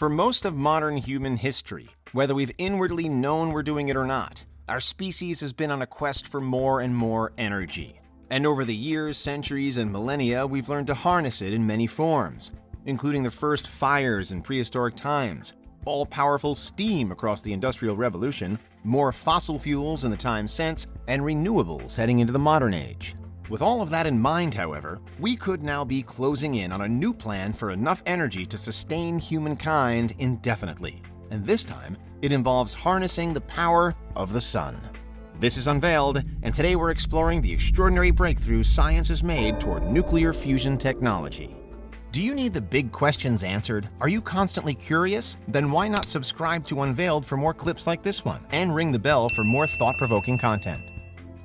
For most of modern human history, whether we've inwardly known we're doing it or not, our species has been on a quest for more and more energy. And over the years, centuries, and millennia, we've learned to harness it in many forms, including the first fires in prehistoric times, all-powerful steam across the Industrial Revolution, more fossil fuels in the time since, and renewables heading into the modern age. With all of that in mind, however, we could now be closing in on a new plan for enough energy to sustain humankind indefinitely. And this time, it involves harnessing the power of the sun. This is Unveiled, and today we're exploring the extraordinary breakthroughs science has made toward nuclear fusion technology. Do you need the big questions answered? Are you constantly curious? Then why not subscribe to Unveiled for more clips like this one, and ring the bell for more thought-provoking content.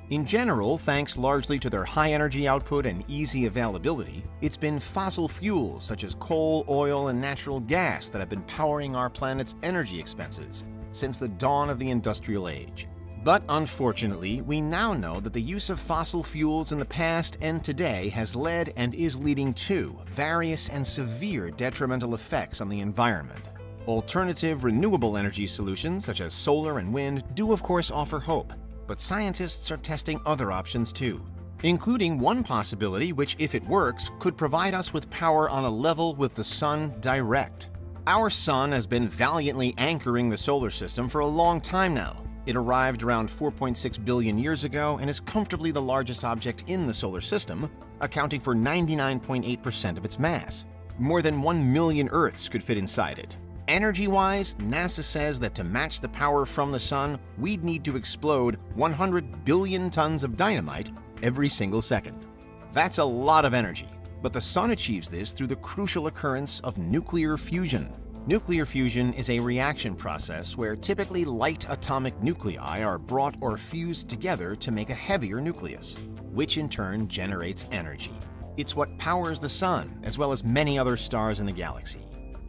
In general, thanks largely to their high energy output and easy availability, it's been fossil fuels such as coal, oil, and natural gas that have been powering our planet's energy expenses since the dawn of the industrial age. But unfortunately, we now know that the use of fossil fuels in the past and today has led and is leading to various and severe detrimental effects on the environment. Alternative renewable energy solutions such as solar and wind do of course offer hope, but scientists are testing other options too, including one possibility which, if it works, could provide us with power on a level with the sun direct. Our sun has been valiantly anchoring the solar system for a long time now. It arrived around 4.6 billion years ago and is comfortably the largest object in the solar system, accounting for 99.8% of its mass. More than 1 million Earths could fit inside it. Energy-wise, NASA says that to match the power from the sun, we'd need to explode 100 billion tons of dynamite every single second. That's a lot of energy, but the sun achieves this through the crucial occurrence of nuclear fusion. Nuclear fusion is a reaction process where typically light atomic nuclei are brought or fused together to make a heavier nucleus, which in turn generates energy. It's what powers the sun, as well as many other stars in the galaxy.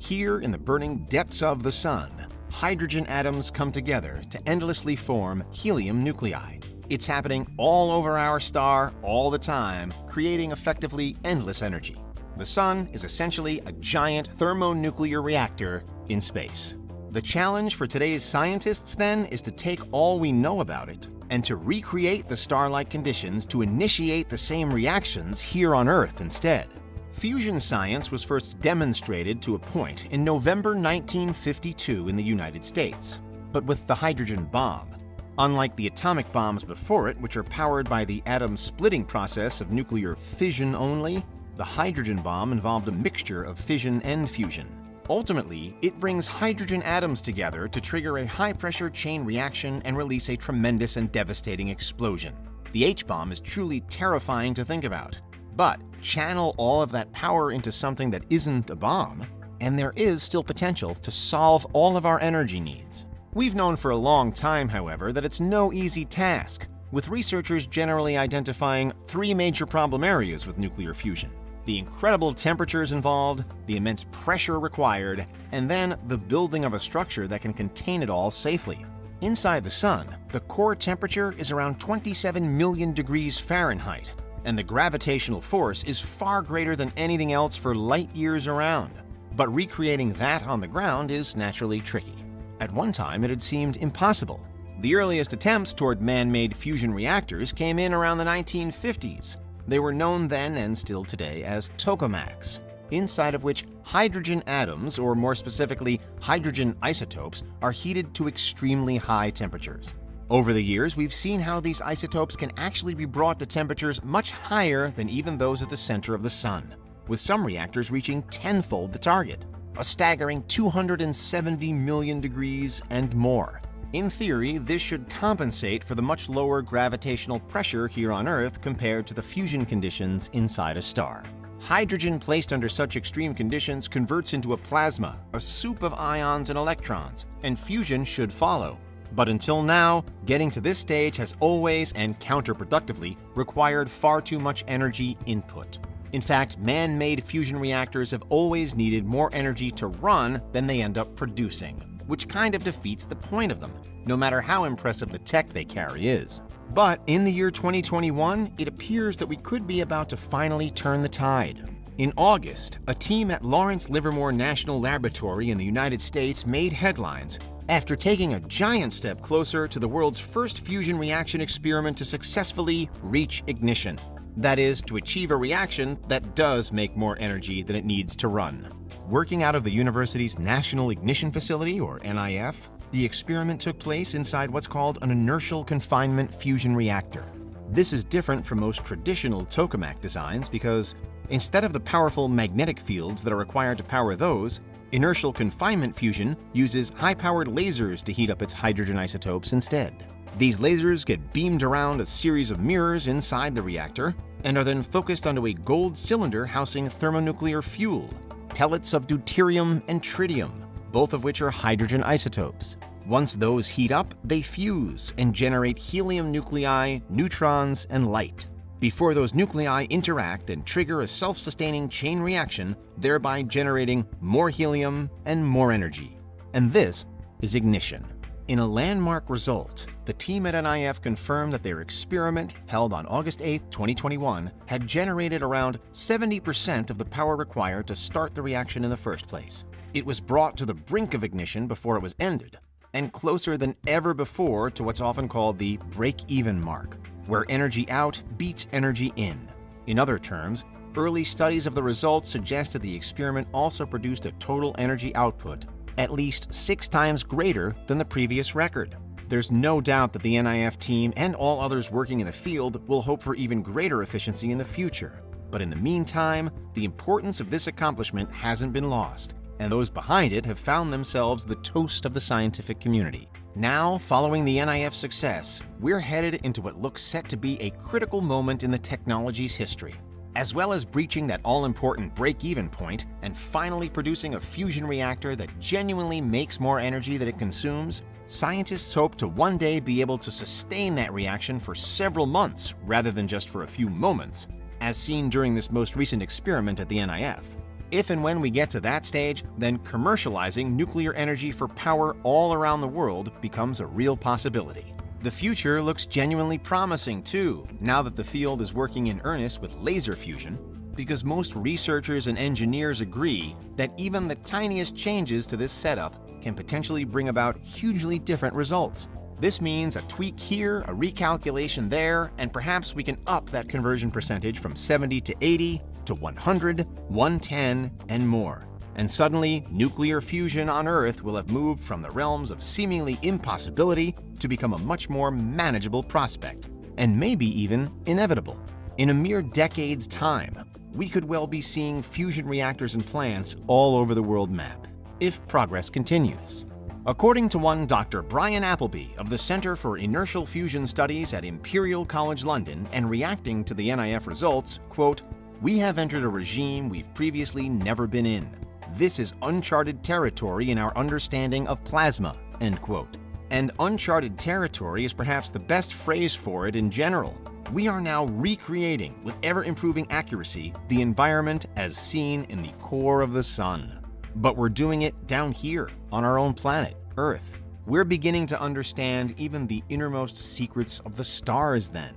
Here, in the burning depths of the sun, hydrogen atoms come together to endlessly form helium nuclei. It's happening all over our star all the time, creating effectively endless energy. The sun is essentially a giant thermonuclear reactor in space. The challenge for today's scientists, then, is to take all we know about it and to recreate the star-like conditions to initiate the same reactions here on Earth instead. Fusion science was first demonstrated to a point in November 1952 in the United States, but with the hydrogen bomb. Unlike the atomic bombs before it, which are powered by the atom-splitting process of nuclear fission only, the hydrogen bomb involved a mixture of fission and fusion. Ultimately, it brings hydrogen atoms together to trigger a high-pressure chain reaction and release a tremendous and devastating explosion. The H-bomb is truly terrifying to think about. But channel all of that power into something that isn't a bomb, and there is still potential to solve all of our energy needs. We've known for a long time, however, that it's no easy task, with researchers generally identifying 3 major problem areas with nuclear fusion: the incredible temperatures involved, the immense pressure required, and then the building of a structure that can contain it all safely. Inside the sun, the core temperature is around 27 million degrees Fahrenheit, and the gravitational force is far greater than anything else for light years around. But recreating that on the ground is naturally tricky. At one time, it had seemed impossible. The earliest attempts toward man-made fusion reactors came in around the 1950s. They were known then and still today as tokamaks, inside of which hydrogen atoms, or more specifically hydrogen isotopes, are heated to extremely high temperatures. Over the years, we've seen how these isotopes can actually be brought to temperatures much higher than even those at the center of the sun, with some reactors reaching tenfold the target, a staggering 270 million degrees and more. In theory, this should compensate for the much lower gravitational pressure here on Earth compared to the fusion conditions inside a star. Hydrogen placed under such extreme conditions converts into a plasma, a soup of ions and electrons, and fusion should follow. But until now, getting to this stage has always, and counterproductively, required far too much energy input. In fact, man-made fusion reactors have always needed more energy to run than they end up producing, which kind of defeats the point of them, no matter how impressive the tech they carry is. But in the year 2021, it appears that we could be about to finally turn the tide. In August, a team at Lawrence Livermore National Laboratory in the United States made headlines after taking a giant step closer to the world's first fusion reaction experiment to successfully reach ignition. That is, to achieve a reaction that does make more energy than it needs to run. Working out of the university's National Ignition Facility, or NIF, the experiment took place inside what's called an inertial confinement fusion reactor. This is different from most traditional tokamak designs because instead of the powerful magnetic fields that are required to power those, inertial confinement fusion uses high-powered lasers to heat up its hydrogen isotopes instead. These lasers get beamed around a series of mirrors inside the reactor and are then focused onto a gold cylinder housing thermonuclear fuel, pellets of deuterium and tritium, both of which are hydrogen isotopes. Once those heat up, they fuse and generate helium nuclei, neutrons, and light. Before those nuclei interact and trigger a self-sustaining chain reaction, thereby generating more helium and more energy. And this is ignition. In a landmark result, the team at NIF confirmed that their experiment, held on August 8, 2021, had generated around 70% of the power required to start the reaction in the first place. It was brought to the brink of ignition before it was ended, and closer than ever before to what's often called the break-even mark, where energy out beats energy in. In other terms, early studies of the results suggest that the experiment also produced a total energy output at least 6 times greater than the previous record. There's no doubt that the NIF team and all others working in the field will hope for even greater efficiency in the future. But in the meantime, the importance of this accomplishment hasn't been lost, and those behind it have found themselves the toast of the scientific community. Now, following the NIF success, we're headed into what looks set to be a critical moment in the technology's history. As well as breaching that all-important break-even point and finally producing a fusion reactor that genuinely makes more energy than it consumes, scientists hope to one day be able to sustain that reaction for several months rather than just for a few moments, as seen during this most recent experiment at the NIF. If and when we get to that stage, then commercializing nuclear energy for power all around the world becomes a real possibility. The future looks genuinely promising too, now that the field is working in earnest with laser fusion, because most researchers and engineers agree that even the tiniest changes to this setup can potentially bring about hugely different results. This means a tweak here, a recalculation there, and perhaps we can up that conversion percentage from 70 to 80 to 100, 110, and more. And suddenly, nuclear fusion on Earth will have moved from the realms of seemingly impossibility to become a much more manageable prospect, and maybe even inevitable. In a mere decade's time, we could well be seeing fusion reactors and plants all over the world map, if progress continues. According to one Dr. Brian Appleby of the Center for Inertial Fusion Studies at Imperial College London, and reacting to the NIF results, quote, "We have entered a regime we've previously never been in. This is uncharted territory in our understanding of plasma," end quote. And uncharted territory is perhaps the best phrase for it in general. We are now recreating, with ever-improving accuracy, the environment as seen in the core of the sun. But we're doing it down here, on our own planet, Earth. We're beginning to understand even the innermost secrets of the stars then.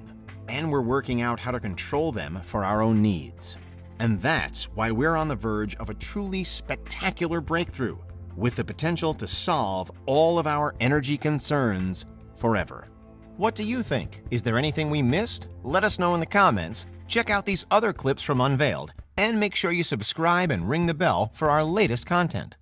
And we're working out how to control them for our own needs. And that's why we're on the verge of a truly spectacular breakthrough, with the potential to solve all of our energy concerns forever. What do you think? Is there anything we missed? Let us know in the comments. Check out these other clips from Unveiled, and make sure you subscribe and ring the bell for our latest content.